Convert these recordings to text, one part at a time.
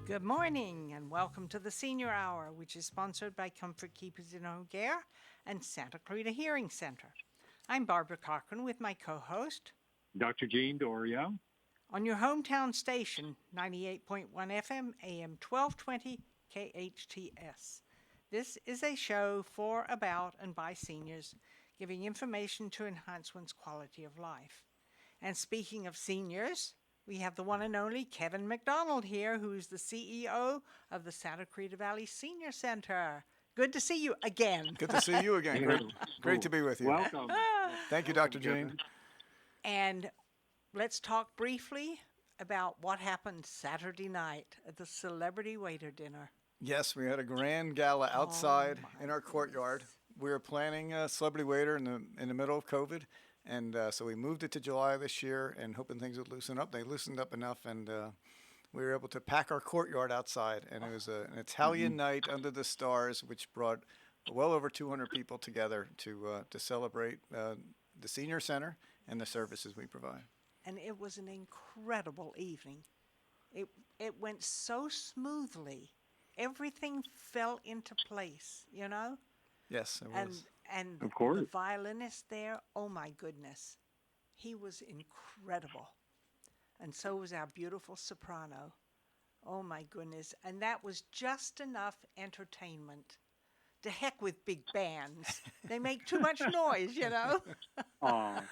Good morning and welcome to the Senior Hour, which is sponsored by Comfort Keepers in Home Care and Santa Clarita Hearing Center. I'm Barbara Cochran with my co-host Dr. Jean Doria. on your hometown station, 98.1 FM, AM 1220, KHTS. This is a show for, about, and by seniors, giving information to enhance one's quality of life. And speaking of seniors, we have the one and only Kevin McDonald here, who's the CEO of the Santa Clarita Valley Senior Center. Good to see you again. Good to see you again. Great to be with you. Welcome. Thank you, Dr. Jean. And let's talk briefly about what happened Saturday night at the Celebrity Waiter Dinner. Yes, we had a grand gala outside in our courtyard. We were planning a Celebrity Waiter in the middle of COVID, and so we moved it to July this year and hoping things would loosen up. They loosened up enough, and we were able to pack our courtyard outside. And it was an Italian night under the stars, which brought well over 200 people together to celebrate the Senior Center and the services we provide. And it was an incredible evening. It went so smoothly. Everything fell into place, you know? Yes, it was. And Of course. the violinist there, oh my goodness, he was incredible. And so was our beautiful soprano. Oh my goodness. And that was just enough entertainment. To heck with big bands. They make too much noise, you know? Aw.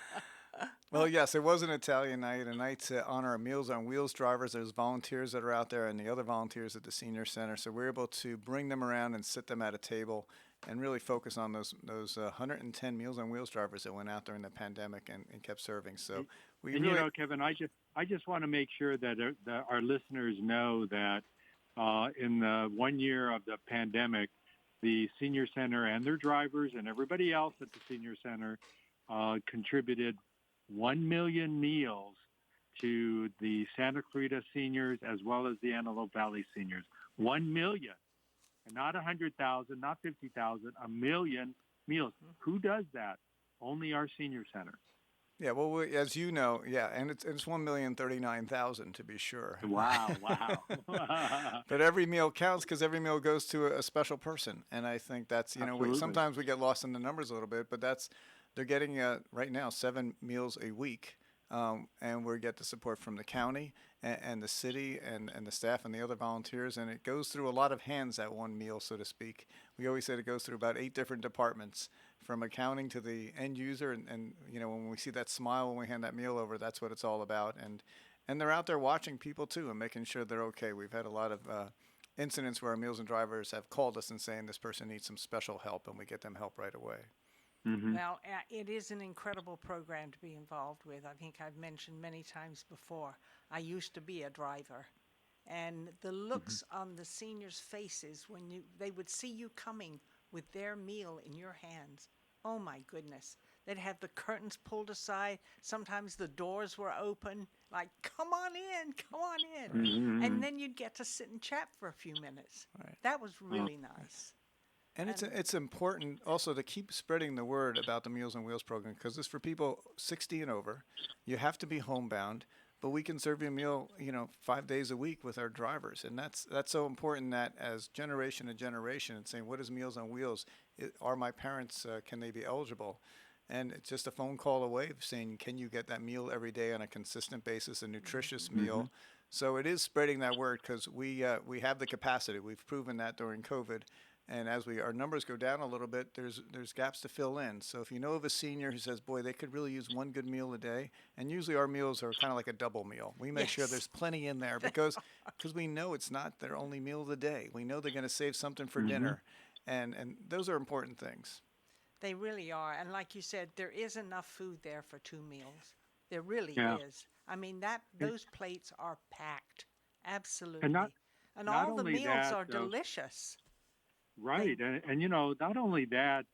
Well, yes, it was an Italian night, a night to honor our Meals on Wheels drivers. There's volunteers that are out there and the other volunteers at the Senior Center. So we're able to bring them around and sit them at a table and really focus on those 110 Meals on Wheels drivers that went out during the pandemic and kept serving. So we And really, you know, Kevin, I just want to make sure that our listeners know that in the 1 year of the pandemic, the Senior Center and their drivers and everybody else at the Senior Center contributed 1 million meals to the Santa Clarita seniors as well as the Antelope Valley seniors. 1 million. And not 100,000, not 50,000, 1 million meals. Who does that? Only our Senior Center. yeah, well, as you know, yeah, and it's 1,039,000 to be sure. Wow, wow. But every meal counts because every meal goes to a special person, and I think that's Absolutely. sometimes we get lost in the numbers a little bit, but they're getting right now 7 meals a week, and we get the support from the county and the city and the staff and the other volunteers, and it goes through a lot of hands, that one meal, so to speak. We always say it goes through about 8 different departments, from accounting to the end user, and when we see that smile when we hand that meal over, that's what it's all about, and they're out there watching people too and making sure they're okay. We've had a lot of incidents where our meals and drivers have called us and saying this person needs some special help, and we get them help right away. Mm-hmm. Well, it is an incredible program to be involved with. I think I've mentioned many times before, I used to be a driver. And the looks on the seniors' faces when they would see you coming with their meal in your hands, oh my goodness. They'd have the curtains pulled aside. Sometimes the doors were open, like, come on in, come on in. Mm-hmm. And then you'd get to sit and chat for a few minutes. Right. That was really nice. And it's important also to keep spreading the word about the Meals on Wheels program, because it's for people 60 and over. You have to be homebound, but we can serve you a meal, 5 days a week with our drivers, and that's so important that as generation to generation, and saying, what is Meals on Wheels? Are my parents, can they be eligible? And it's just a phone call away of saying, can you get that meal every day on a consistent basis, a nutritious meal? So it is spreading that word, because we have the capacity. We've proven that during COVID. And as our numbers go down a little bit, there's gaps to fill in. So if you know of a senior who says, boy, they could really use one good meal a day, and usually our meals are kind of like a double meal. We make sure there's plenty in there because we know it's not their only meal of the day. We know they're going to save something for dinner. And those are important things. They really are. And like you said, there is enough food there for 2 meals. There really Yeah. is. I mean, those plates are packed. Absolutely. And not all the only meals that, are delicious. Right. And not only that,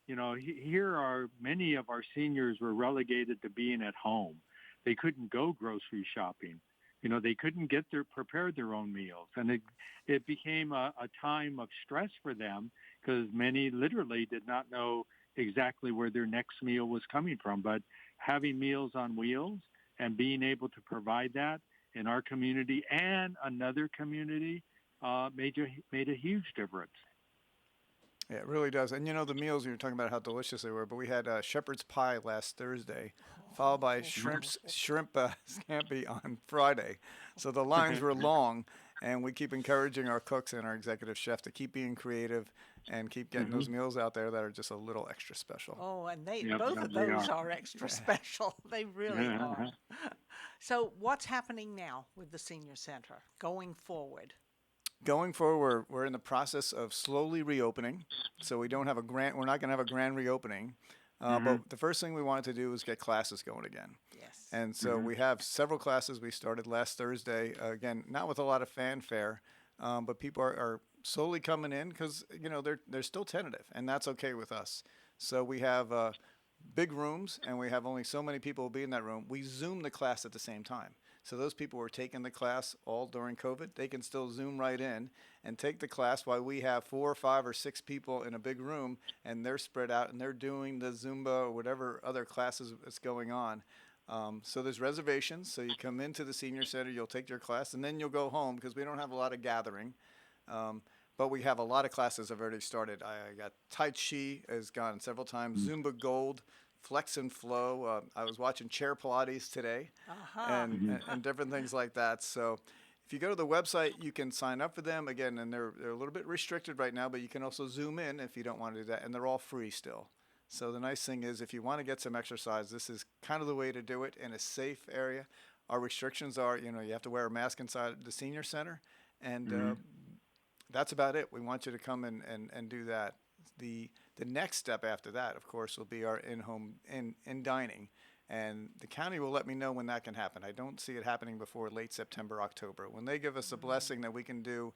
here are many of our seniors were relegated to being at home. They couldn't go grocery shopping. They couldn't prepare their own meals. And it became a time of stress for them because many literally did not know exactly where their next meal was coming from. But having Meals on Wheels and being able to provide that in our community and another community made a huge difference. Yeah, it really does. And the meals you were talking about how delicious they were, but we had shepherd's pie last Thursday, followed by shrimp scampi on Friday. So the lines were long, and we keep encouraging our cooks and our executive chef to keep being creative and keep getting those meals out there that are just a little extra special. Oh, and Yep, both yep, of they those are. are extra special. They really are. So, what's happening now with the senior center going forward? Going forward, we're in the process of slowly reopening. So we don't have a grand. We're not going to have a grand reopening. But the first thing we wanted to do was get classes going again. Yes. And so we have several classes we started last Thursday. Again, not with a lot of fanfare, but people are slowly coming in because they're still tentative, and that's okay with us. So we have big rooms, and we have only so many people will be in that room. We Zoom the class at the same time. So those people who are taking the class all during COVID, they can still Zoom right in and take the class while we have 4 or 5 or 6 people in a big room, and they're spread out and they're doing the Zumba or whatever other classes is going on. So there's reservations. So you come into the senior center, you'll take your class, and then you'll go home because we don't have a lot of gathering. But we have a lot of classes have already started. I got Tai Chi has gone several times, Zumba Gold, Flex and Flow. I was watching chair Pilates today, and different things like that. So if you go to the website, you can sign up for them again, and they're a little bit restricted right now, but you can also Zoom in if you don't want to do that, and they're all free still. So the nice thing is, if you want to get some exercise, this is kind of the way to do it in a safe area. Our restrictions are, you have to wear a mask inside the senior center, and that's about it. We want you to come and do that. The next step after that, of course, will be our in-home in dining, and the county will let me know when that can happen. I don't see it happening before late September, October. When they give us a blessing that we can do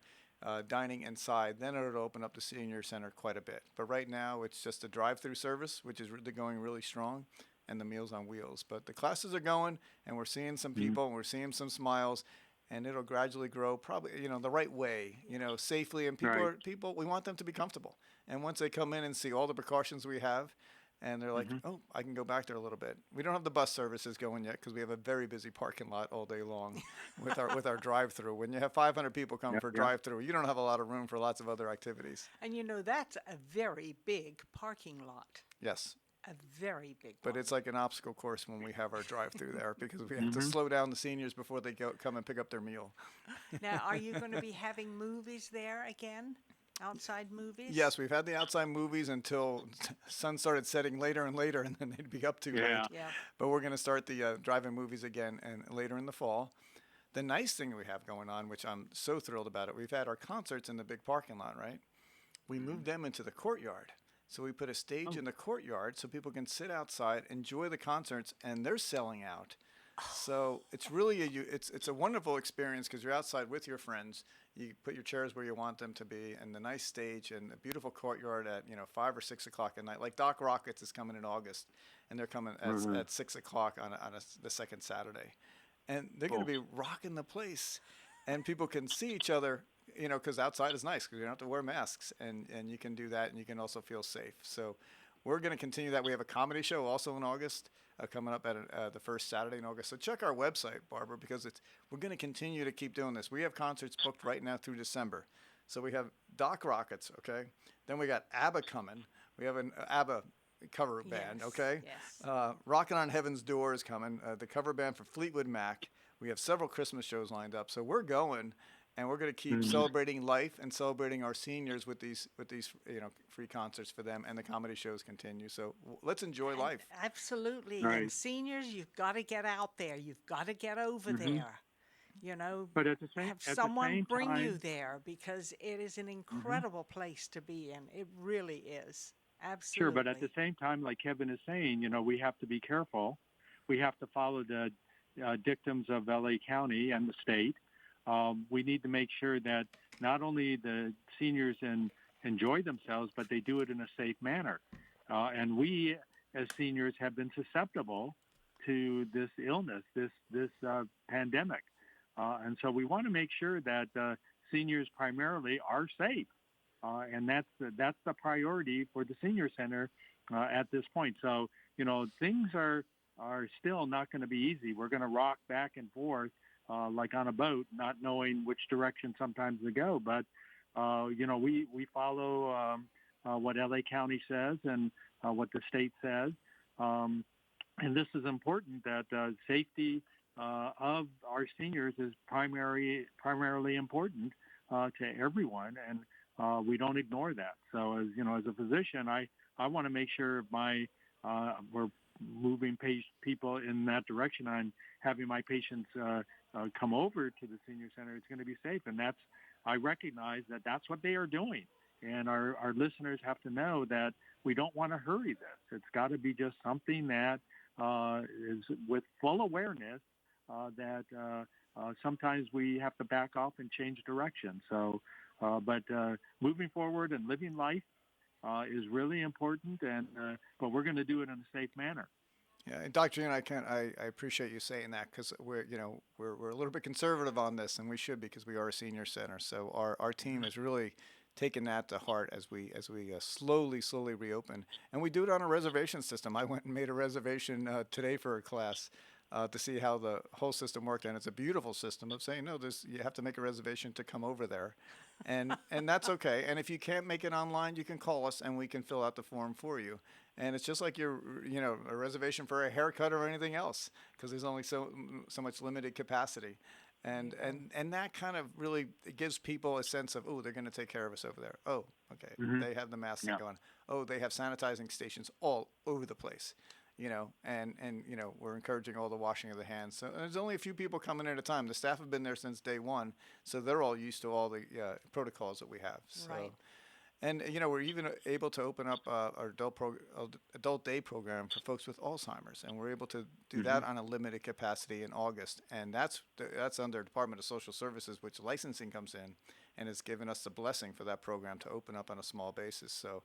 dining inside, then it'll open up the senior center quite a bit. But right now, it's just a drive-through service, which is really going really strong, and the Meals on Wheels. But the classes are going, and we're seeing some people, and we're seeing some smiles, and it'll gradually grow, probably the right way, safely. And people, we want them to be comfortable. And once they come in and see all the precautions we have, and they're like, oh, I can go back there a little bit. We don't have the bus services going yet because we have a very busy parking lot all day long with our drive-through. When you have 500 people come for drive-through, you don't have a lot of room for lots of other activities. And that's a very big parking lot. Yes. A very big But it's like an obstacle course when we have our drive-through there because we have to slow down the seniors before they come and pick up their meal. Now, are you going to be having movies there again? Outside movies? Yes, we've had the outside movies until sun started setting later and later, and then they'd be up too late. Yeah. But we're going to start the drive-in movies again and later in the fall. The nice thing we have going on, which I'm so thrilled about it, we've had our concerts in the big parking lot, right? We moved them into the courtyard. So we put a stage in the courtyard so people can sit outside, enjoy the concerts, and they're selling out. So it's really it's a wonderful experience because you're outside with your friends. You put your chairs where you want them to be, and the nice stage and the beautiful courtyard at 5 or 6 o'clock at night. Like Doc Rockets is coming in August, and they're coming at 6 o'clock on the second Saturday, and they're going to be rocking the place, and people can see each other. Because outside is nice because you don't have to wear masks, and you can do that, and you can also feel safe. So we're going to continue that. We have a comedy show also in August coming up at the first Saturday in August. So check our website, Barbara, because we're going to continue to keep doing this. We have concerts booked right now through December. So we have Doc Rockets, okay? Then we got ABBA coming. We have an ABBA cover band, okay? Yes. Rockin' on Heaven's Door is coming, the cover band for Fleetwood Mac. We have several Christmas shows lined up. So we're going. And we're going to keep celebrating life and celebrating our seniors with these free concerts for them, and the comedy shows continue. So let's enjoy life. Absolutely. Right. And seniors, you've got to get out there. You've got to get over there. But at the same Have someone bring time, you there because it is an incredible place to be in. It really is. Absolutely. Sure, but at the same time, like Kevin is saying, we have to be careful. We have to follow the dictums of LA County and the state. We need to make sure that not only the seniors enjoy themselves, but they do it in a safe manner. And we, as seniors, have been susceptible to this illness, this pandemic. And so we want to make sure that seniors primarily are safe. And that's the priority for the senior center at this point. So, things are still not going to be easy. We're going to rock back and forth like on a boat, not knowing which direction sometimes to go. But we follow what LA County says and what the state says. And this is important that safety of our seniors is primarily important to everyone, and we don't ignore that. So as a physician, I want to make sure we're moving people in that direction. I'm having my patients come over to the senior center. It's going to be safe, and I recognize that that's what they are doing. And our listeners have to know that we don't want to hurry this. It's got to be just something that is with full awareness that sometimes we have to back off and change direction. So, but moving forward and living life is really important, but we're going to do it in a safe manner. Yeah, and Dr. Ian, I appreciate you saying that because we're a little bit conservative on this, and we should because we are a senior center. So our team has really taken that to heart as we slowly reopen, and we do it on a reservation system. I went and made a reservation today for a class to see how the whole system worked, and it's a beautiful system of saying no, you have to make a reservation to come over there, and that's okay. And if you can't make it online, you can call us and we can fill out the form for you. And it's just like a reservation for a haircut or anything else, because there's only so much limited capacity. And that kind of really gives people a sense of, oh, they're going to take care of us over there. Oh, okay, they have the masks going. Oh, they have sanitizing stations all over the place, and we're encouraging all the washing of the hands. So there's only a few people coming in at a time. The staff have been there since day one, so they're all used to all the protocols that we have. So. Right. And we're even able to open up our adult day program for folks with Alzheimer's, and we're able to do that on a limited capacity in August, and that's under Department of Social Services, which licensing comes in, and has given us the blessing for that program to open up on a small basis. So,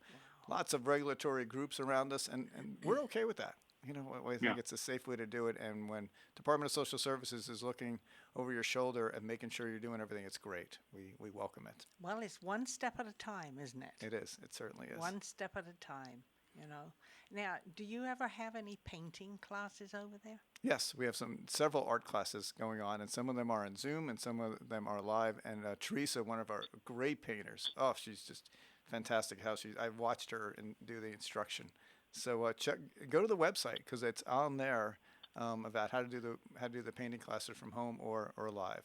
lots of regulatory groups around us, and we're okay with that. I think it's a safe way to do it, and when Department of Social Services is looking over your shoulder and making sure you're doing everything, it's great. We welcome it. Well, it's one step at a time, isn't it? It is. It certainly is. One step at a time, Now, do you ever have any painting classes over there? Yes, we have several art classes going on, and some of them are on Zoom, and some of them are live. And Teresa, one of our great painters, she's just fantastic. I've watched her do the instruction. So go to the website because it's on there about how to do the painting classes from home or live.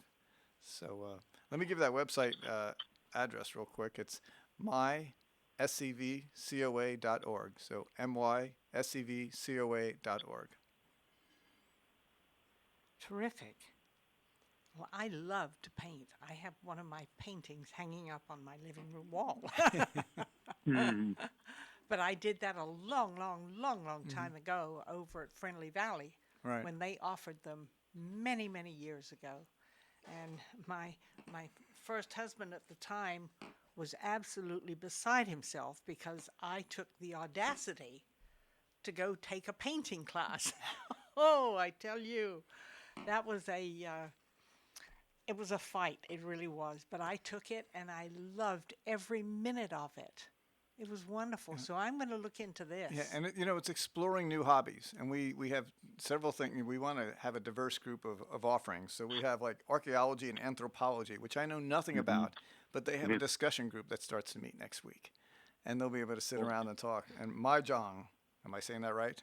So let me give that website address real quick. It's myscvcoa.org. So myscvcoa.org. Terrific. Well, I love to paint. I have one of my paintings hanging up on my living room wall. But I did that a long time ago over at Friendly Valley when they offered them many, many years ago. And my first husband at the time was absolutely beside himself because I took the audacity to go take a painting class. Oh, I tell you, that was it was a fight. It really was. But I took it and I loved every minute of it. It was wonderful. So I'm going to look into this. Yeah, and it's exploring new hobbies, and we have several things. We want to have a diverse group of offerings. So we have like archaeology and anthropology, which I know nothing about, but they have a discussion group that starts to meet next week, and they'll be able to sit around and talk. And mahjong, am I saying that right?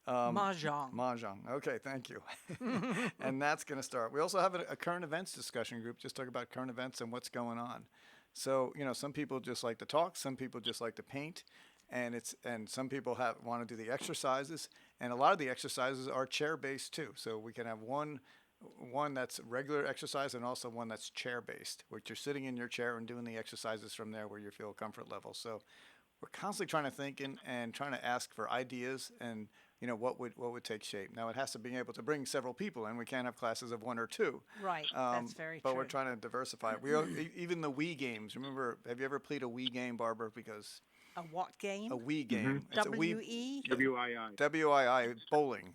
Mahjong. Mahjong. Okay, thank you. And that's going to start. We also have a current events discussion group, just talk about current events and what's going on. So, some people just like to talk, some people just like to paint, and some people want to do the exercises, and a lot of the exercises are chair-based too. So we can have one that's regular exercise and also one that's chair-based, which you're sitting in your chair and doing the exercises from there where you feel comfort level. So we're constantly trying to think and trying to ask for ideas and what would take shape. Now it has to be able to bring several people in. We can't have classes of one or two. Right, that's very but true. We're trying to diversify. Even the Wii games. Remember, have you ever played a Wii game, Barbara? Because a what game? a Wii game. It's W-E? WII. WII, bowling.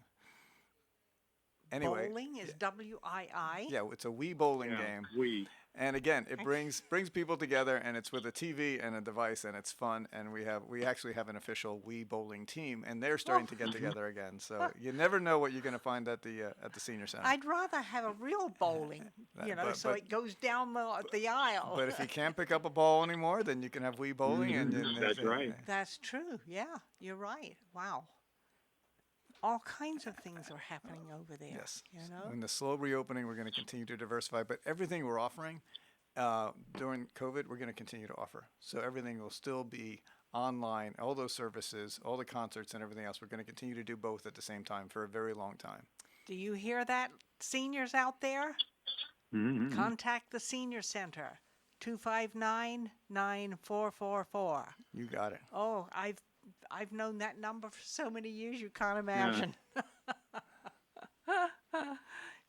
Anyway, Bowling is W-I-I? yeah, it's a Wii bowling game. Wii. And again, it brings people together, and it's with a TV and a device, and it's fun. And we actually have an official Wii bowling team, and they're starting to get together again. So you never know what you're going to find at the senior center. I'd rather have a real bowling, so it goes down the aisle. But if you can't pick up a ball anymore, then you can have Wii bowling, That's right. That's true. Yeah, you're right. Wow. All kinds of things are happening over there. Yes. You In the slow reopening, we're going to continue to diversify, but everything we're offering during COVID, we're going to continue to offer. So everything will still be online, all those services, all the concerts and everything else. We're going to continue to do both at the same time for a very long time. Do you hear that, seniors out there? Mm-hmm. Contact the Senior Center, 259-9444. You got it. Oh, I've known that number for so many years you can't imagine.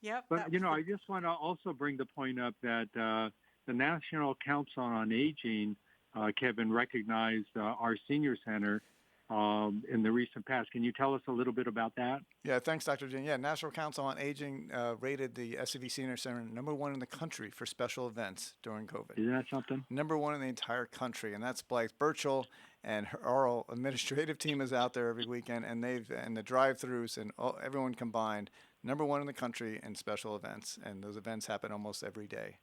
Yep. But I just want to also bring the point up that the National Council on Aging, Kevin, recognized our senior center in the recent past. Can you tell us a little bit about that? Yeah, thanks, Dr. Jane. Yeah, National Council on Aging rated the SCV Senior Center #1 in the country for special events during COVID. Isn't that something? #1 in the entire country, and that's Blythe Birchall, and our administrative team is out there every weekend, and the drive-throughs and everyone combined, #1 in the country in special events, and those events happen almost every day.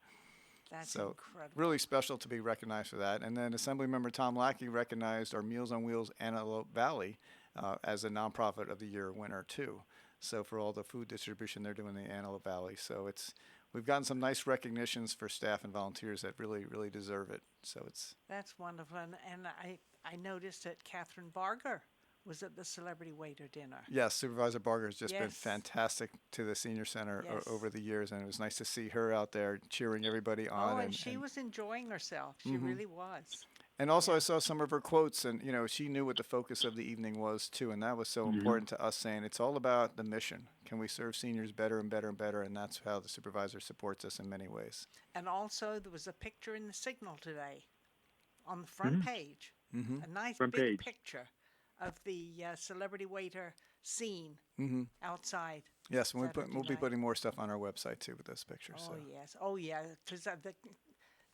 That's So incredible. really special to be recognized for that. And then Assemblymember Tom Lackey recognized our Meals on Wheels Antelope Valley as a nonprofit of the year winner too. So for all the food distribution they're doing in the Antelope Valley. So we've gotten some nice recognitions for staff and volunteers that really, really deserve it. So That's wonderful. And I noticed that Catherine Barger was at the Celebrity Waiter dinner. yes, Supervisor Barger has just been Yes. fantastic to the senior center Yes. over the years, and it was nice to see her out there cheering everybody on. Oh, and she was enjoying herself. She really was. And also, I saw some of her quotes, and she knew what the focus of the evening was too, and that was so important to us. Saying it's all about the mission. Can we serve seniors better and better and better? And that's how the supervisor supports us in many ways. And also, there was a picture in the Signal today on the front page. A nice Front big page. picture of the Celebrity Waiter scene outside. Yes, and Saturday we'll be night. putting more stuff on our website too with those pictures. Oh, So. yes. Oh, yeah. Because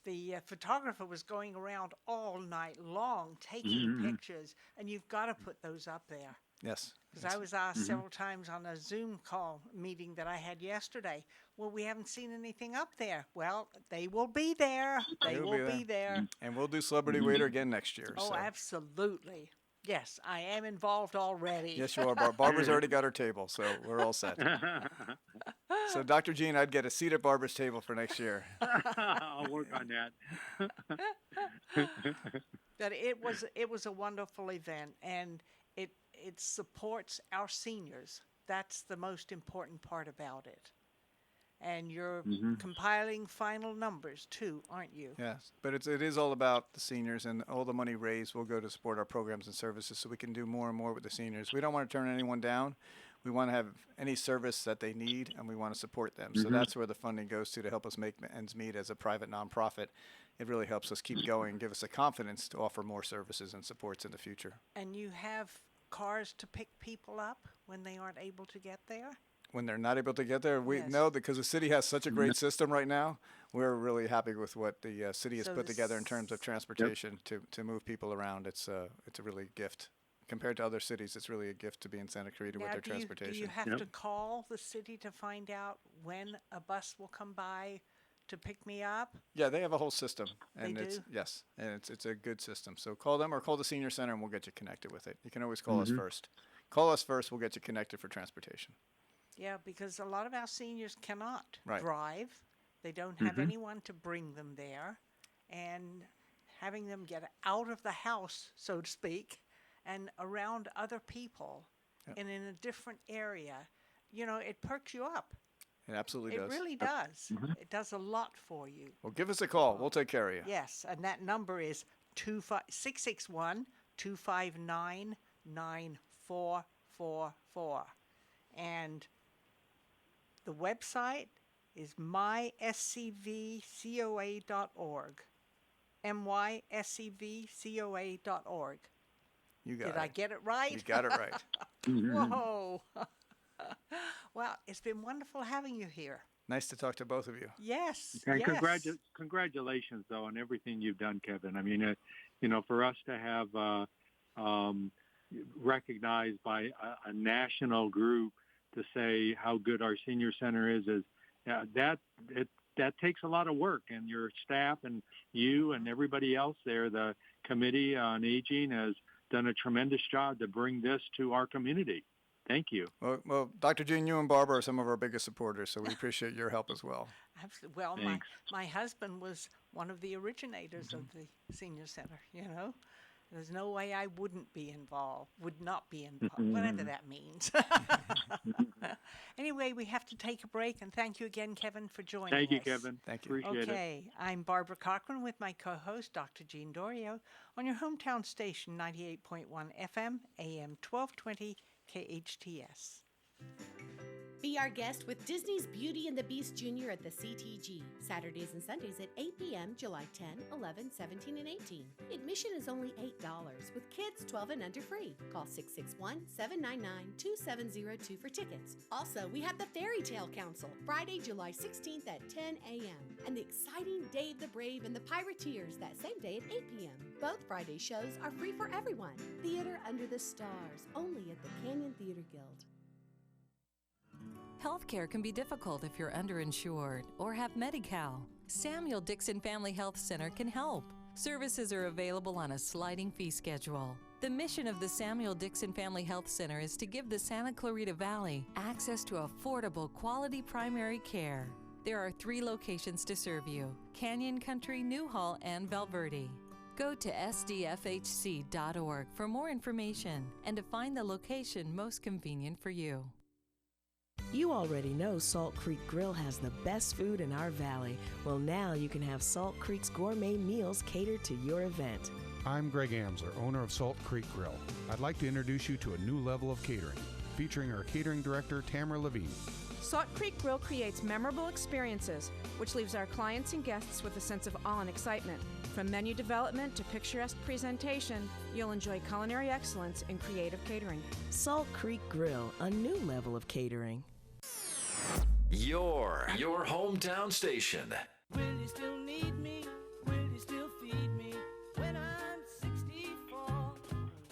the photographer was going around all night long taking pictures, and you've got to put those up there. Yes. Because I was asked several times on a Zoom call meeting that I had yesterday, well, we haven't seen anything up there. Well, they will be there. They will be there. And we'll do Celebrity Waiter again next year. Oh, so. absolutely. Yes, I am involved already. Yes, you are. Barbara's already got her table, so we're all set. So, Dr. Jean, I'd get a seat at Barbara's table for next year. I'll work on that. That it was a wonderful event, and it supports our seniors. That's the most important part about it. And you're compiling final numbers too, aren't you? Yes, but it is all about the seniors, and all the money raised will go to support our programs and services so we can do more and more with the seniors. We don't want to turn anyone down. We want to have any service that they need, and we want to support them. So that's where the funding goes to help us make ends meet as a private nonprofit. It really helps us keep going and give us the confidence to offer more services and supports in the future. And you have cars to pick people up when they aren't able to get there? When they're not able to get there, we Yes. know because the city has such a great system right now. We're really happy with what the city has So put the together in terms of transportation to move people around. It's a really gift. Compared to other cities, it's really a gift to be in Santa Clarita with Now, their do you transportation. have to call the city to find out when a bus will come by to pick me up? Yeah, they have a whole system, and They it's do? yes, and it's a good system. So call them or call the senior center, and we'll get you connected with it. You can always call us first. Call us first. We'll get you connected for transportation. Yeah, because a lot of our seniors cannot Right. drive. They don't have anyone to bring them there. And having them get out of the house, so to speak, and around other people and in a different area, it perks you up. It absolutely It does. really does. It does a lot for you. Well, give us a call. We'll take care of you. Yes, and that number is 661-259-9444. And the website is myscvcoa.org. myscvcoa.org. You got Did it. I get it right? You got it right. Whoa. Well, it's been wonderful having you here. Nice to talk to both of you. Yes, And yes. congratulations, though, on everything you've done, Kevin. I mean, for us to have um, recognized by a national group to say how good our senior center is that takes a lot of work, and your staff and you and everybody else there, the Committee on Aging has done a tremendous job to bring this to our community. Thank you. Well, Dr. Jean, you and Barbara are some of our biggest supporters, so we appreciate your help as well. Absolutely. Well, Thanks. my husband was one of the originators of the senior center, you know. There's no way I would not be involved, whatever that means. Anyway, we have to take a break, and thank you again, Kevin, for joining Thank you, us. Kevin. Thank you. Appreciate it. Okay, I'm Barbara Cochran with my co-host, Dr. Jean Dorio, on your hometown station, 98.1 FM, AM 1220, KHTS. Be our guest with Disney's Beauty and the Beast Jr. at the CTG, Saturdays and Sundays at 8 p.m., July 10, 11, 17, and 18. Admission is only $8, with kids 12 and under free. Call 661-799-2702 for tickets. Also, we have the Fairy Tale Council, Friday, July 16th at 10 a.m., and the exciting Dave the Brave and the Pirateers that same day at 8 p.m. Both Friday shows are free for everyone. Theater Under the Stars, only at the Canyon Theater Guild. Healthcare can be difficult if you're underinsured or have Medi-Cal. Samuel Dixon Family Health Center can help. Services are available on a sliding fee schedule. The mission of the Samuel Dixon Family Health Center is to give the Santa Clarita Valley access to affordable, quality primary care. There are 3 locations to serve you: Canyon Country, Newhall, and Valverde. Go to sdfhc.org for more information and to find the location most convenient for you. You already know Salt Creek Grill has the best food in our valley. Well, now you can have Salt Creek's gourmet meals catered to your event. I'm Greg Amsler, owner of Salt Creek Grill. I'd like to introduce you to a new level of catering, featuring our catering director, Tamara Levine. Salt Creek Grill creates memorable experiences, which leaves our clients and guests with a sense of awe and excitement. From menu development to picturesque presentation, you'll enjoy culinary excellence in creative catering. Salt Creek Grill, a new level of catering. Your hometown station. Will you still need me? Will you still feed me when I'm 64?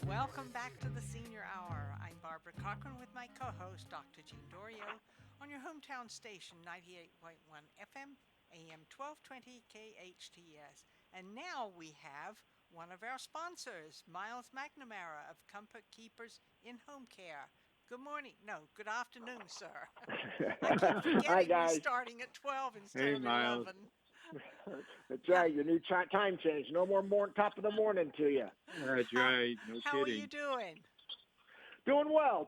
Welcome back to the Senior Hour. I'm Barbara Cochran with my co-host, Dr. Jean Dorio, on your hometown station, 98.1 FM, AM 1220, KHTS. And now we have one of our sponsors, Miles McNamara of Comfort Keepers in Home Care. Good morning. No, good afternoon, sir. I keep forgetting Hi, guys. we're starting at 12 instead Hey, of Miles. 11. That's right. Your new time change. No more top of the morning to you. That's right. No How are kidding. you doing? Doing well.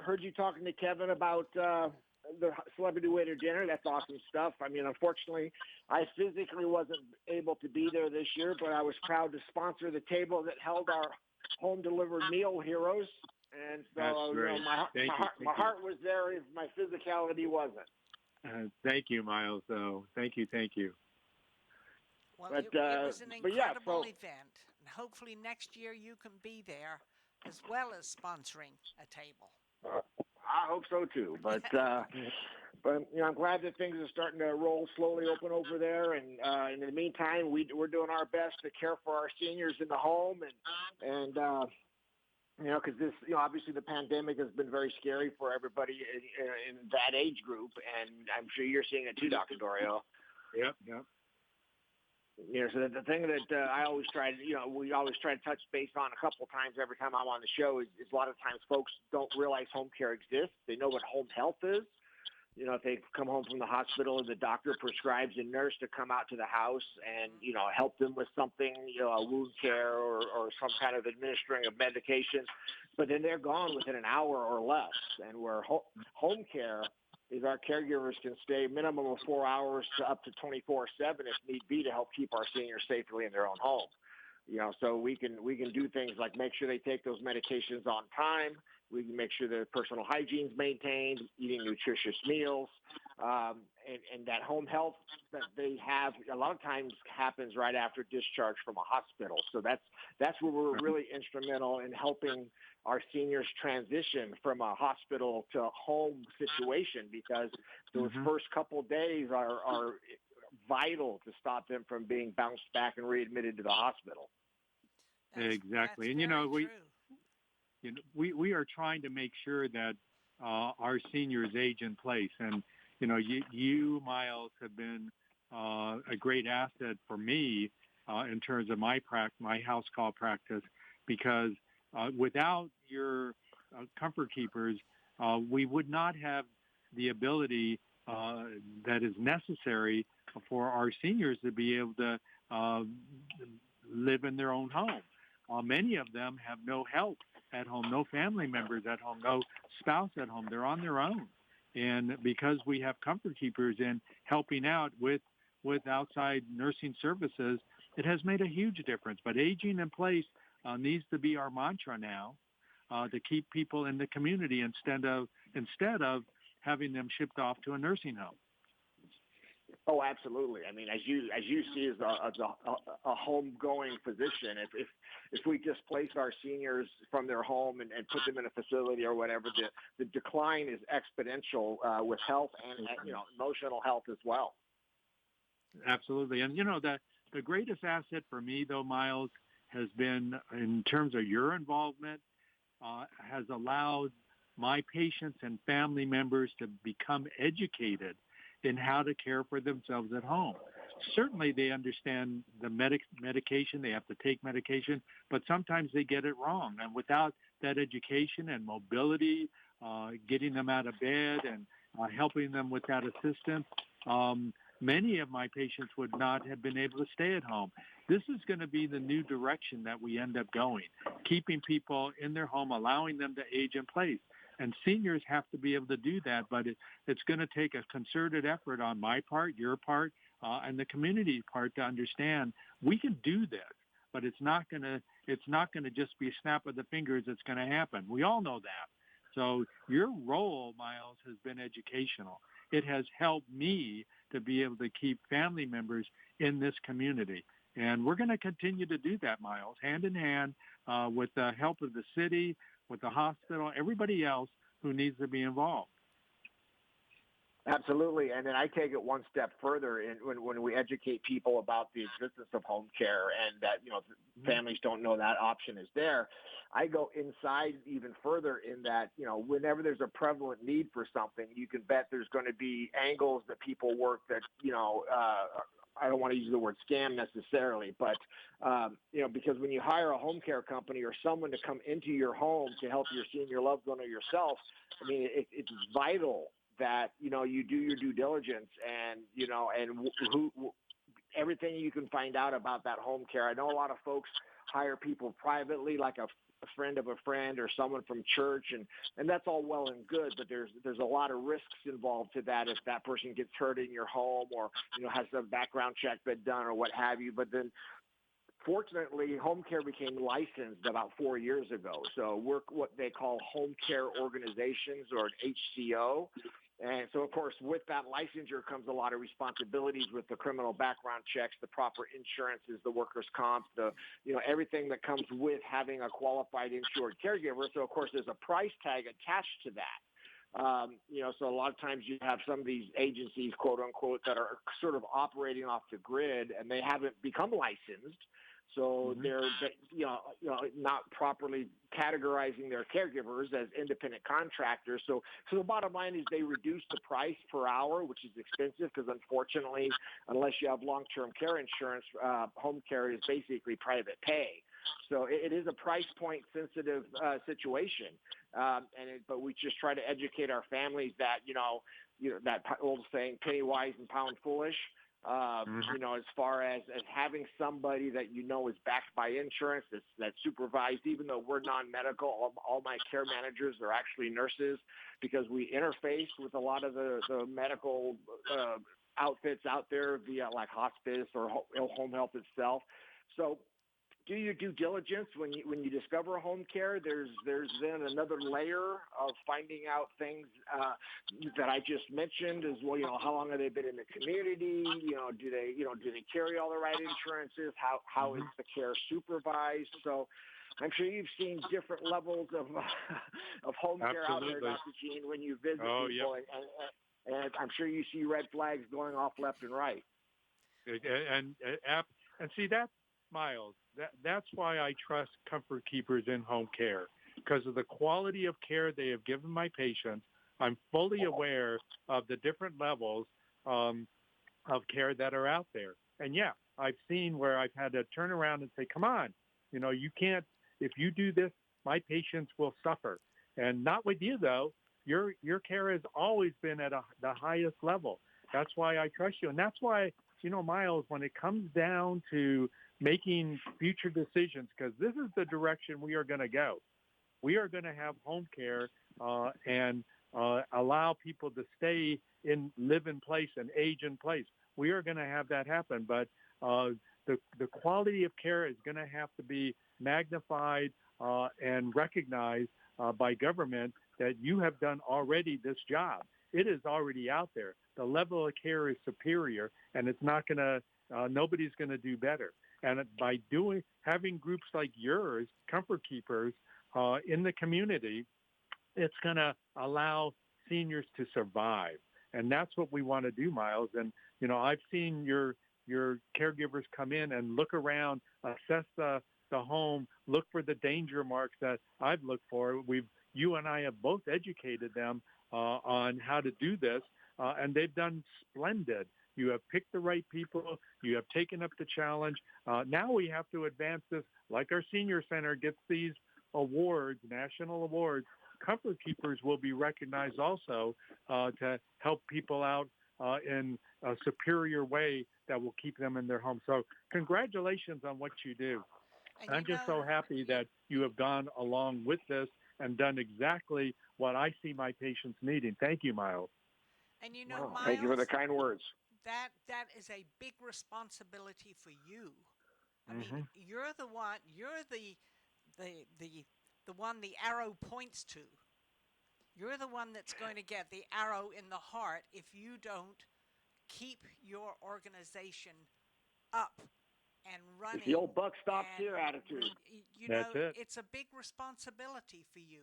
Heard you talking to Kevin about the celebrity waiter dinner. That's awesome stuff. I mean, unfortunately, I physically wasn't able to be there this year, but I was proud to sponsor the table that held our home delivered meal heroes. And so, That's great. my heart was there if my physicality wasn't. Thank you, Miles. Though. Thank you. Well, But, it was an but yeah, incredible so- event. And hopefully next year you can be there as well as sponsoring a table. I hope so too. But I'm glad that things are starting to roll slowly open over there. And in the meantime, we're doing our best to care for our seniors in the home and because this, obviously the pandemic has been very scary for everybody in that age group, and I'm sure you're seeing it too, Dr. Dorio. Yep. So the thing that I always try to, we always try to touch base on a couple of times every time I'm on the show is a lot of times folks don't realize home care exists. They know what home health is. If they come home from the hospital, the doctor prescribes a nurse to come out to the house and, help them with something, a wound care or some kind of administering of medication. But then they're gone within an hour or less. And where home care is our caregivers can stay minimum of 4 hours to up to 24/7 if need be to help keep our seniors safely in their own home. So we can do things like make sure they take those medications on time. We can make sure their personal hygiene's maintained, eating nutritious meals, and that home health that they have a lot of times happens right after discharge from a hospital. So that's where we're really instrumental in helping our seniors transition from a hospital to a home situation, because those first couple days are vital to stop them from being bounced back and readmitted to the hospital. Exactly. That's And very true. we are trying to make sure that our seniors age in place. And you Miles, have been a great asset for me in terms of my house call practice, because without your comfort keepers, we would not have the ability that is necessary for our seniors to be able to live in their own home. Many of them have no help at home, no family members at home, no spouse at home. They're on their own. And because we have comfort keepers in helping out with outside nursing services, it has made a huge difference. But aging in place needs to be our mantra now, to keep people in the community instead of having them shipped off to a nursing home. Oh, absolutely. I mean, as you see, as a home-going physician, if we displace our seniors from their home and put them in a facility or whatever, the decline is exponential with health and emotional health as well. Absolutely. And the greatest asset for me, though, Miles, has been, in terms of your involvement, has allowed my patients and family members to become educated in how to care for themselves at home. Certainly they understand the medication, they have to take medication, but sometimes they get it wrong. And without that education and mobility, getting them out of bed and helping them with that assistance, many of my patients would not have been able to stay at home. This is going to be the new direction that we end up going, keeping people in their home, allowing them to age in place. And seniors have to be able to do that, but it's going to take a concerted effort on my part, your part, and the community's part to understand we can do this, but it's not going to just be a snap of the fingers that's going to happen. We all know that. So your role, Miles, has been educational. It has helped me to be able to keep family members in this community. And we're going to continue to do that, Miles, hand in hand with the help of the city, with the hospital, everybody else who needs to be involved. Absolutely. And then I take it one step further when we educate people about the existence of home care and that, families don't know that option is there. I go inside even further in that, whenever there's a prevalent need for something, you can bet there's going to be angles that people work that, I don't want to use the word scam necessarily, but, because when you hire a home care company or someone to come into your home to help your senior loved one or yourself, I mean, it's vital that, you do your due diligence and, everything you can find out about that home care. I know a lot of folks hire people privately, like a friend of a friend or someone from church, and that's all well and good, but there's a lot of risks involved to that if that person gets hurt in your home or, has a background check been done or what have you. But then fortunately, home care became licensed about 4 years ago. So we're what they call home care organizations, or an HCO. And so, of course, with that licensure comes a lot of responsibilities with the criminal background checks, the proper insurances, the workers' comp, everything that comes with having a qualified insured caregiver. So, of course, there's a price tag attached to that. So a lot of times you have some of these agencies, quote unquote, that are sort of operating off the grid and they haven't become licensed. So they're, not properly categorizing their caregivers as independent contractors. So the bottom line is they reduce the price per hour, which is expensive because unfortunately, unless you have long-term care insurance, home care is basically private pay. So it is a price point sensitive situation. But we just try to educate our families that, that old saying, penny wise and pound foolish. As far as having somebody that is backed by insurance, that's supervised, even though we're non-medical, all my care managers are actually nurses because we interface with a lot of the medical outfits out there via like hospice or home health itself. So do your due diligence when you discover a home care. There's then another layer of finding out things that I just mentioned as well. How long have they been in the community? Do they carry all the right insurances? How is the care supervised? So I'm sure you've seen different levels of home care out there, Dr. Gene, when you visit people, and I'm sure you see red flags going off left and right. And see, that's Miles. That's why I trust Comfort Keepers in home care, because of the quality of care they have given my patients. I'm fully aware of the different levels of care that are out there. And yeah, I've seen where I've had to turn around and say, come on, you can't, if you do this, my patients will suffer. And not with you, though. Your care has always been at the highest level. That's why I trust you. And that's why, Miles, when it comes down to making future decisions, because this is the direction we are going to go. We are going to have home care and allow people to live in place and age in place. We are going to have that happen. But the quality of care is going to have to be magnified and recognized by government that you have done already this job. It is already out there. The level of care is superior, and it's not going to, nobody's going to do better. And by having groups like yours, Comfort Keepers, in the community, it's going to allow seniors to survive. And that's what we want to do, Miles. And, I've seen your caregivers come in and look around, assess the home, look for the danger marks that I've looked for. You and I have both educated them on how to do this, and they've done splendid. You have picked the right people. You have taken up the challenge. Now we have to advance this. Like our senior center gets these awards, national awards, Comfort Keepers will be recognized also to help people out in a superior way that will keep them in their home. So congratulations on what you do. And I'm just so happy that you have gone along with this and done exactly what I see my patients needing. Thank you, Miles. And Miles, thank you for the kind words. That is a big responsibility for you. I mean, you're the one. You're the one the arrow points to. You're the one that's going to get the arrow in the heart if you don't keep your organization up and running. If the old buck stops here attitude. That's it. It's a big responsibility for you.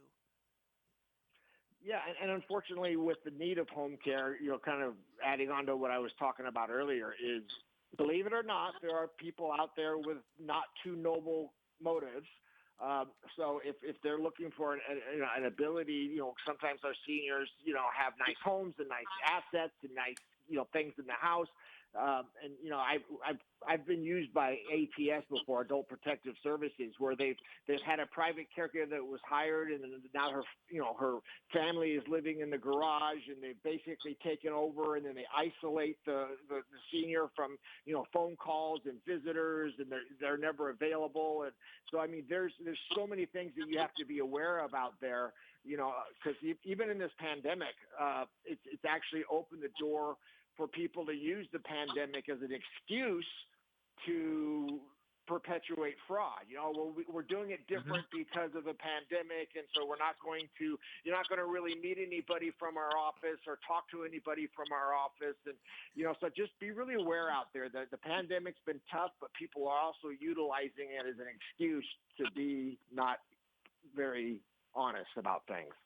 Yeah, and unfortunately, with the need of home care, kind of adding on to what I was talking about earlier, is believe it or not, there are people out there with not too noble motives. So if they're looking for an ability, sometimes our seniors, have nice homes and nice assets and nice, things in the house. And I've been used by APS before, Adult Protective Services, where they've had a private caregiver that was hired, and now her family is living in the garage, and they've basically taken over, and then they isolate the senior from phone calls and visitors, and they're never available. And so I mean, there's so many things that you have to be aware about there, because even in this pandemic, it's actually opened the door for people to use the pandemic as an excuse to perpetuate fraud. We're doing it different because of the pandemic, and so you're not going to really meet anybody from our office or talk to anybody from our office. And, so just be really aware out there that the pandemic's been tough, but people are also utilizing it as an excuse to be not very honest about things.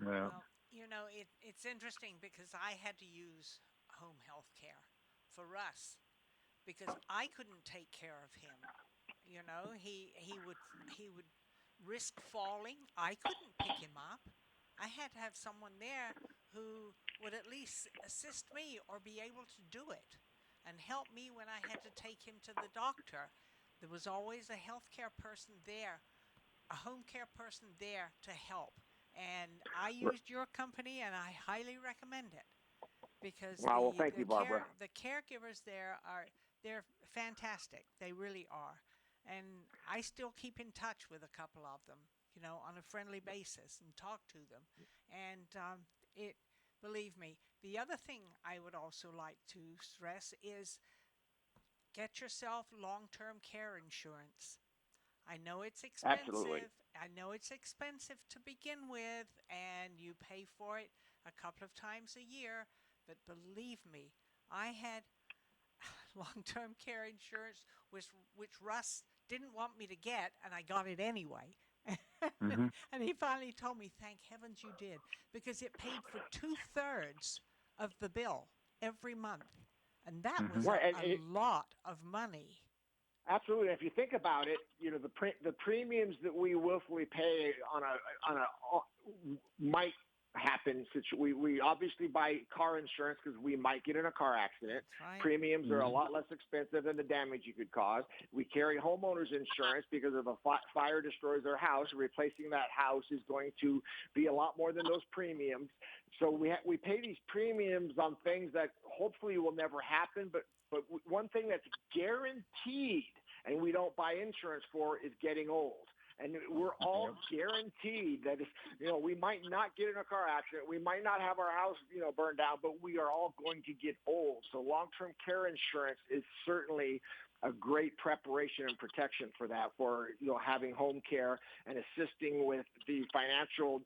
Yeah. Well, it's interesting because I had to use home health care for Russ because I couldn't take care of him. He would risk falling. I couldn't pick him up. I had to have someone there who would at least assist me or be able to do it and help me when I had to take him to the doctor. There was always a healthcare person there, a home care person there to help. And I used your company, and I highly recommend it because thank you, Barbara. The caregivers there they're fantastic. They really are. And I still keep in touch with a couple of them, on a friendly basis and talk to them. And believe me, the other thing I would also like to stress is Get yourself long-term care insurance. I know it's Absolutely. expensive. I know it's expensive to begin with, and you pay for it a couple of times a year. But believe me, I had long-term care insurance, which Russ didn't want me to get, and I got it anyway. Mhm. And he finally told me, thank heavens you did, because it paid for 2/3 of the bill every month. And that was Mhm. Right, and a it, lot of money. absolutely. If you think about it, the premiums that we willfully pay on a might happen. We obviously buy car insurance because we might get in a car accident. That's right. Premiums are a lot less expensive than the damage you could cause. We carry homeowners insurance because if a fire destroys our house, replacing that house is going to be a lot more than those premiums. So we pay these premiums on things that hopefully will never happen, but one thing that's guaranteed and we don't buy insurance for is getting old. And we're all guaranteed that if, we might not get in a car accident, we might not have our house, burned down, but we are all going to get old. So long-term care insurance is certainly a great preparation and protection for that, for, having home care and assisting with the financial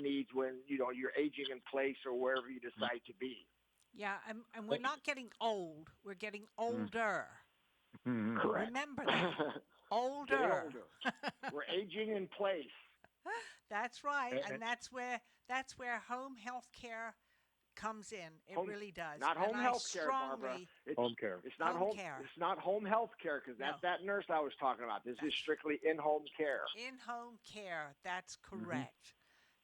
needs when, you're aging in place or wherever you decide to be. Yeah, and we're not getting old. We're getting older. Mhm. Correct. Remember that. Getting Older. older. We're aging in place. That's right, And- and that's where home health care comes in. It Home- really does. Not And home I health care, Barbara. strongly It's Home care. It's not Home care. It's not home health care because that's No. that nurse I was talking about. This is That's- strictly in-home care. in-home care. That's correct.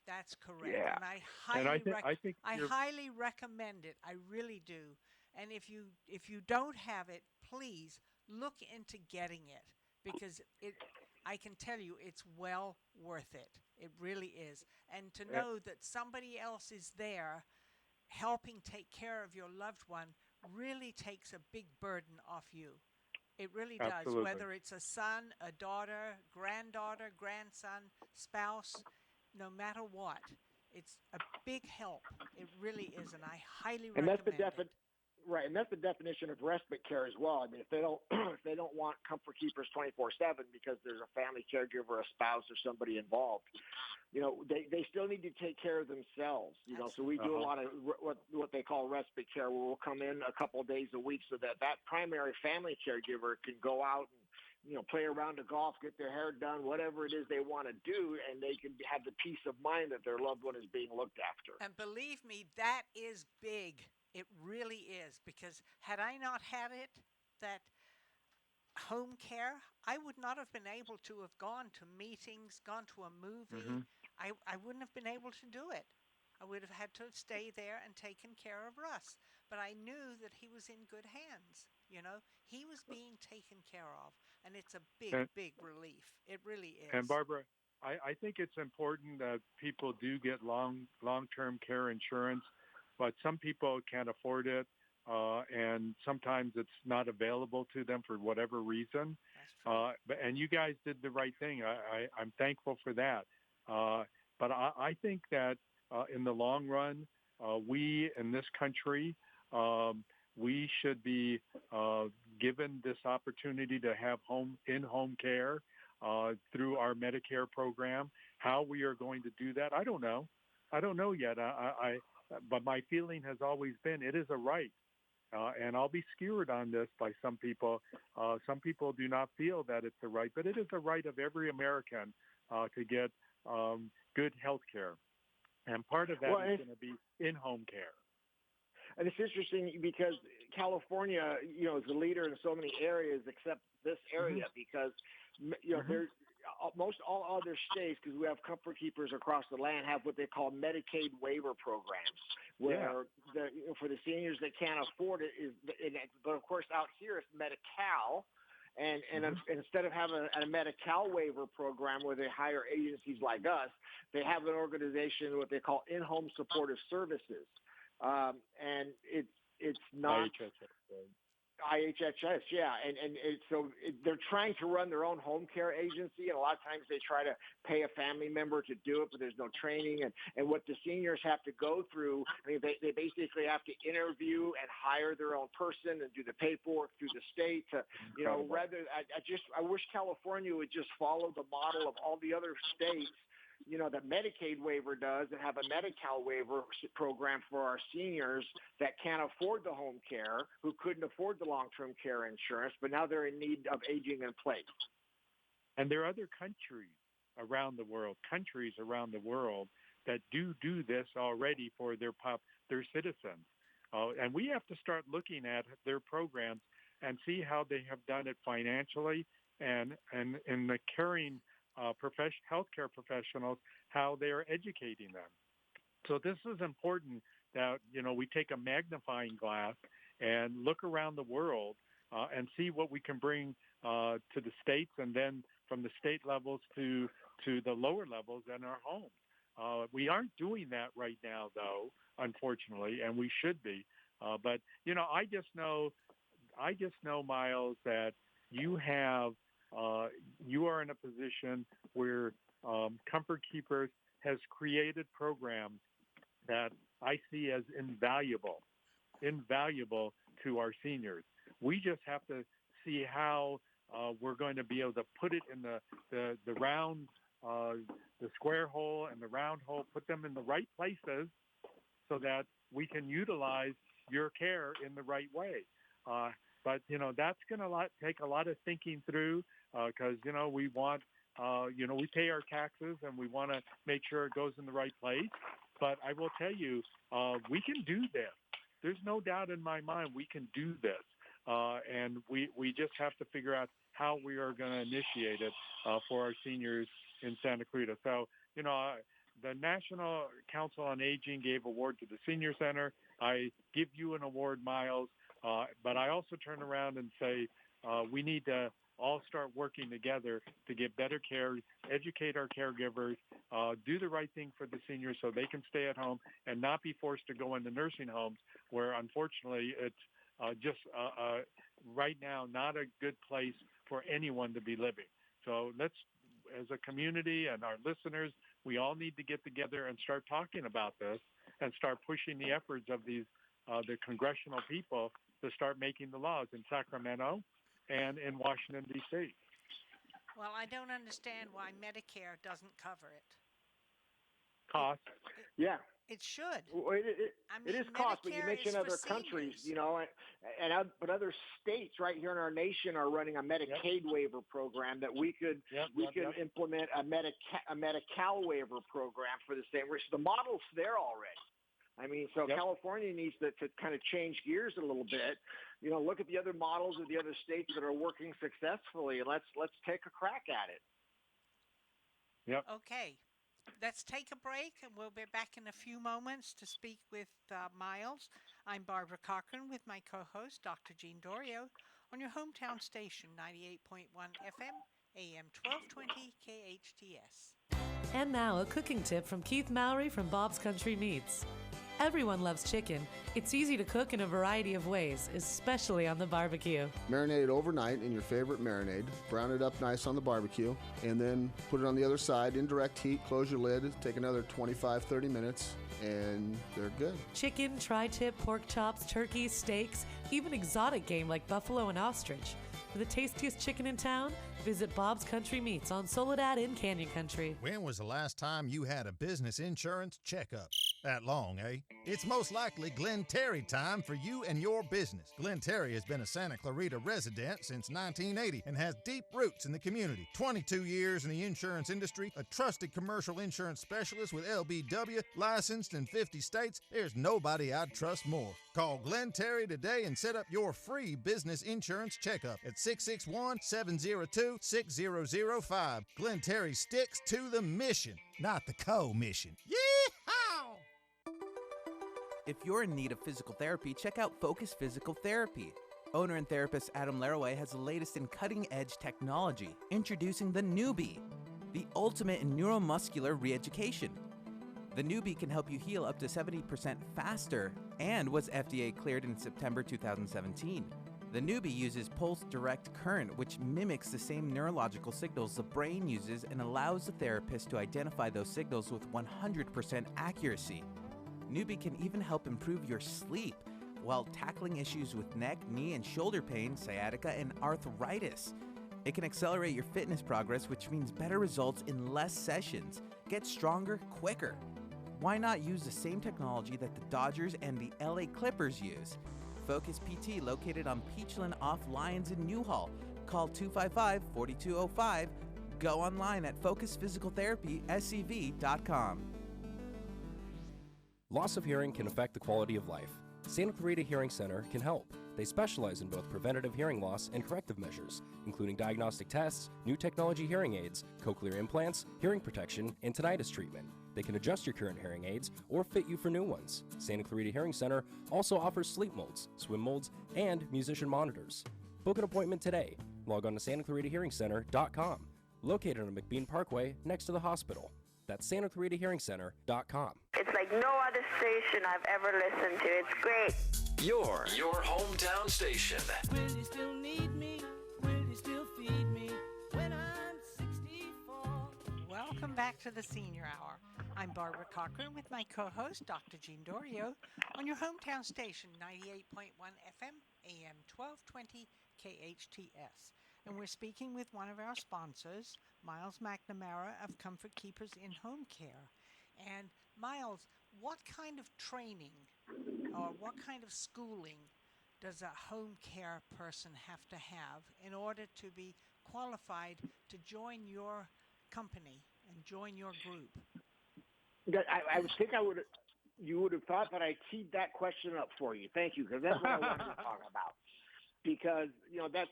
That's correct. Yeah. And I And highly think I you're highly recommend it. I really do. And if you don't have it, please look into getting it, because I can tell you it's well worth it. It really is. And to know that somebody else is there helping take care of your loved one really takes a big burden off you. It really does. Absolutely. Whether it's a son, a daughter, granddaughter, grandson, spouse, no matter what, it's a big help. It really is, and I highly And that's recommend it. Right, and that's the definition of respite care as well. I mean, if they don't if they don't want comfort keepers 24/7 because there's a family caregiver, a spouse, or somebody involved, they still need to take care of themselves. So we do a lot of what they call respite care, where we'll come in a couple of days a week so that primary family caregiver can go out and play around the golf, get their hair done, whatever it is they want to do, and they can have the peace of mind that their loved one is being looked after. And believe me, that is big. It really is, because had I not had it, that home care, I would not have been able to have gone to meetings, gone to a movie. I wouldn't have been able to do it. I would have had to stay there and taken care of Russ. But I knew that he was in good hands. He was being taken care of, and it's a big, And- big relief. It really is. And Barbara, I think it's important that people do get long-term care insurance, but some people can't afford it, and sometimes it's not available to them for whatever reason. That's true. And you guys did the right thing. I'm thankful for that. But I think that in the long run, we in this country, we should be given this opportunity to have in-home care through our Medicare program. How we are going to do that, I don't know. I don't know yet. But my feeling has always been it is a right. And I'll be skewered on this by some people. Some people do not feel that it's a right, but it is a right of every American to get good health care. And part of that is going to be in-home care. And it's interesting because California, is the leader in so many areas except this area because, there's most all other states, because we have comfort keepers across the land, have what they call Medicaid waiver programs, where for the seniors that can't afford it but of course out here it's Medi-Cal. And instead of having a Medi-Cal waiver program where they hire agencies like us, they have an organization, what they call in-home supportive services. And it's not IHHS, yeah, they're trying to run their own home care agency, and a lot of times they try to pay a family member to do it, but there's no training, and what the seniors have to go through, I mean, they basically have to interview and hire their own person and do the paperwork through the state to, I wish California would just follow the model of all the other states, that Medicaid waiver does, and have a Medi-Cal waiver program for our seniors that can't afford the home care, who couldn't afford the long-term care insurance, but now they're in need of aging in place. And there are other countries around the world that do this already for their citizens. And we have to start looking at their programs and see how they have done it financially and in the caring healthcare professionals, how they are educating them. So this is important that, we take a magnifying glass and look around the world and see what we can bring to the states, and then from the state levels to the lower levels in our homes. We aren't doing that right now, though, unfortunately, and we should be. But I just know, Miles, that you are in a position where Comfort Keepers has created programs that I see as invaluable to our seniors. We just have to see how we're going to be able to put it in the round, the square hole and the round hole, put them in the right places so that we can utilize your care in the right way. But that's going to take a lot of thinking through, because, we want, we pay our taxes and we want to make sure it goes in the right place. But I will tell you, we can do this. There's no doubt in my mind we can do this. And we just have to figure out how we are going to initiate it for our seniors in Santa Cruz. So, the National Council on Aging gave award to the Senior Center. I give you an award, Miles. But I also turn around and say we need to all start working together to get better care, educate our caregivers, do the right thing for the seniors so they can stay at home and not be forced to go into nursing homes where, unfortunately, it's just right now not a good place for anyone to be living. So let's, as a community and our listeners, we all need to get together and start talking about this and start pushing the efforts of these the congressional people to start making the laws in Sacramento and in Washington, D.C. Well, I don't understand why Medicare doesn't cover it. Cost. Yeah. It should. Well, it is cost, but you mentioned other countries, but other states right here in our nation are running a Medicaid waiver program that we could implement a Medi-Cal waiver program for the same reason. The model's there already. I mean, so California needs to kind of change gears a little bit. Look at the other models of the other states that are working successfully, and let's take a crack at it. Yep. Okay. Let's take a break, and we'll be back in a few moments to speak with Miles. I'm Barbara Cochran with my co-host, Dr. Jean Dorio, on your hometown station, 98.1 FM, AM 1220, KHTS. And now a cooking tip from Keith Mowry from Bob's Country Meats. Everyone loves chicken. It's easy to cook in a variety of ways, especially on the barbecue. Marinate it overnight in your favorite marinade. Brown it up nice on the barbecue. And then put it on the other side in direct heat. Close your lid. Take another 25-30 minutes. And they're good. Chicken, tri-tip, pork chops, turkeys, steaks, even exotic game like buffalo and ostrich. For the tastiest chicken in town, visit Bob's Country Meats on Soledad in Canyon Country. When was the last time you had a business insurance checkup? That long, eh? It's most likely Glenn Terry time for you and your business. Glenn Terry has been a Santa Clarita resident since 1980 and has deep roots in the community. 22 years in the insurance industry, a trusted commercial insurance specialist with LBW, licensed in 50 states. There's nobody I'd trust more. Call Glenn Terry today and set up your free business insurance checkup at 661-702-6005. Glenn Terry sticks to the mission, not the co-mission. Yeehaw! If you're in need of physical therapy, check out Focus Physical Therapy. Owner and therapist Adam Laraway has the latest in cutting-edge technology, introducing the Newbie, the ultimate in neuromuscular re-education. The Newbie can help you heal up to 70% faster and was FDA cleared in September 2017. The newbie uses pulse direct current, which mimics the same neurological signals the brain uses and allows the therapist to identify those signals with 100% accuracy. Newbie can even help improve your sleep while tackling issues with neck, knee, and shoulder pain, sciatica, and arthritis. It can accelerate your fitness progress, which means better results in less sessions. Get stronger quicker. Why not use the same technology that the Dodgers and the LA Clippers use? Focus PT, located on Peachland off Lyons in Newhall. Call 255-4205. Go online at focusphysicaltherapyscv.com. Loss of hearing can affect the quality of life. Santa Clarita Hearing Center can help. They specialize in both preventative hearing loss and corrective measures, including diagnostic tests, new technology hearing aids, cochlear implants, hearing protection, and tinnitus treatment. They can adjust your current hearing aids or fit you for new ones. Santa Clarita Hearing Center also offers sleep molds, swim molds, and musician monitors. Book an appointment today. Log on to SantaClaritaHearingCenter.com, located on McBean Parkway next to the hospital. That's SantaClaritaHearingCenter.com. It's like no other station I've ever listened to. It's great. Your hometown station. Will you still need me? Will you still feed me when I'm 64? Welcome back to the Senior Hour. I'm Barbara Cochran with my co-host, Dr. Jean Dorio, on your hometown station, 98.1 FM, AM 1220, KHTS. And we're speaking with one of our sponsors, Miles McNamara of Comfort Keepers in Home Care. And Miles, what kind of training or what kind of schooling does a home care person have to have in order to be qualified to join your company and join your group? I would think you would have thought that I teed that question up for you. Thank you, because that's what I wanted to talk about. Because, that's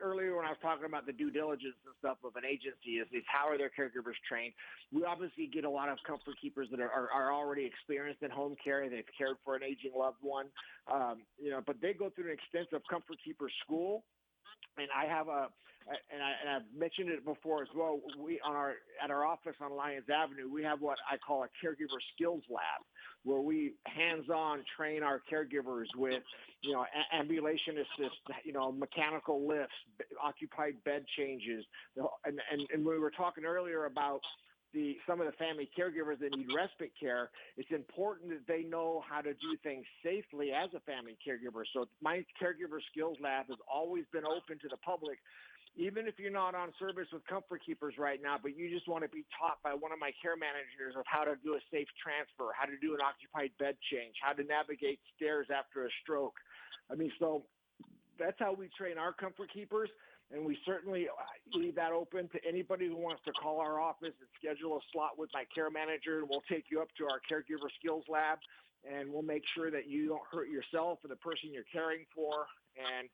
earlier when I was talking about the due diligence and stuff of an agency is how are their caregivers trained. We obviously get a lot of comfort keepers that are already experienced in home care. They've cared for an aging loved one, but they go through an extensive comfort keeper school. And I have I've mentioned it before as well. At our office on Lyons Avenue, we have what I call a caregiver skills lab, where we hands-on train our caregivers with, ambulation assist, mechanical lifts, occupied bed changes, and we were talking earlier about some of the family caregivers that need respite care. It's important that they know how to do things safely as a family caregiver. So my caregiver skills lab has always been open to the public, even if you're not on service with comfort keepers right now, but you just want to be taught by one of my care managers of how to do a safe transfer, how to do an occupied bed change, how to navigate stairs after a stroke. So that's how we train our comfort keepers. And we certainly leave that open to anybody who wants to call our office and schedule a slot with my care manager. And we'll take you up to our caregiver skills lab, and we'll make sure that you don't hurt yourself or the person you're caring for. And,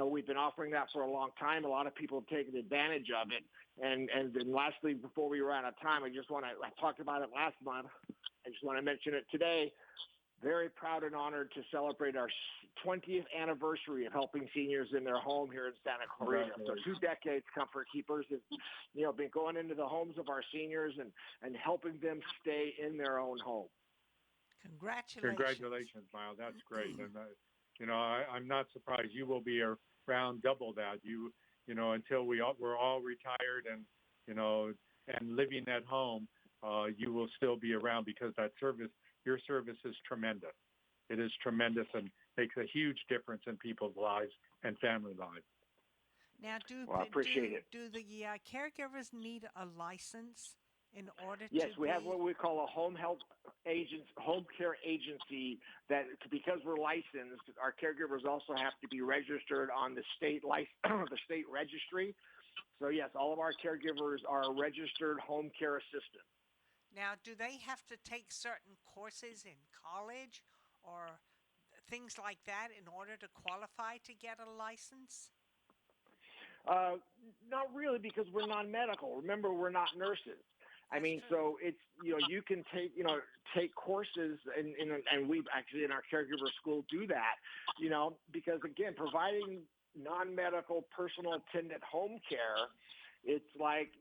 we've been offering that for a long time. A lot of people have taken advantage of it. And then lastly, before we run out of time, I talked about it last month. I just want to mention it today. Very proud and honored to celebrate our 20th anniversary of helping seniors in their home here in Santa Clarita. So 2 decades, Comfort Keepers have, been going into the homes of our seniors and helping them stay in their own home. Congratulations, Miles. That's great. And, I'm not surprised. You will be around double that. Until we're all retired and, and living at home, you will still be around because your service is tremendous. It is tremendous and makes a huge difference in people's lives and family lives. Now, I appreciate it. Do the caregivers need a license in order to? Yes, we have what we call a home care agency. That because we're licensed, our caregivers also have to be registered on the state registry. So yes, all of our caregivers are registered home care assistants. Now, do they have to take certain courses in college or things like that in order to qualify to get a license? Not really, because we're non-medical. Remember, we're not nurses. So it's, you can take courses and we actually in our caregiver school do that, because again, providing non-medical personal attendant home care, it's like,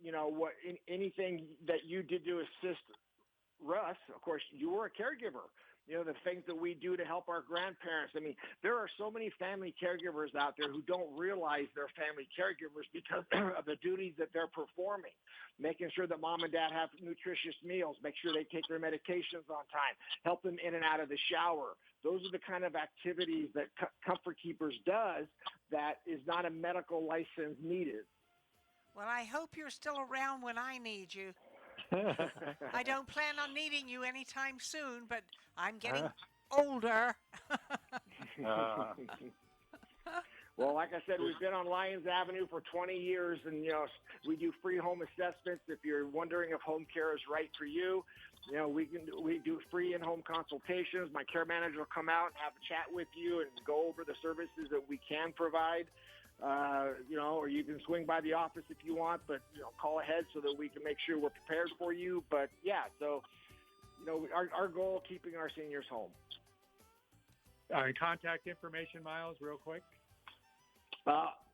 anything that you did to assist Russ, of course, you were a caregiver. the things that we do to help our grandparents. I mean, there are so many family caregivers out there who don't realize they're family caregivers because of the duties that they're performing. Making sure that mom and dad have nutritious meals, make sure they take their medications on time, help them in and out of the shower. Those are the kind of activities that Comfort Keepers does that is not a medical license needed. Well, I hope you're still around when I need you. I don't plan on needing you anytime soon, but I'm getting older. Well, like I said, we've been on Lyons Avenue for 20 years, and, we do free home assessments. If you're wondering if home care is right for you, we do free in-home consultations. My care manager will come out and have a chat with you and go over the services that we can provide. Or you can swing by the office if you want, but, call ahead so that we can make sure we're prepared for you. But, yeah, so, our goal, keeping our seniors home. Contact information, Miles, real quick.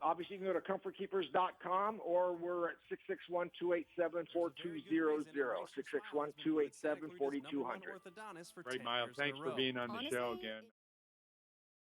Obviously, you can go to comfortkeepers.com, or we're at 661-287-4200, 661-287-4200. Great, Miles. Thanks for being on the show again.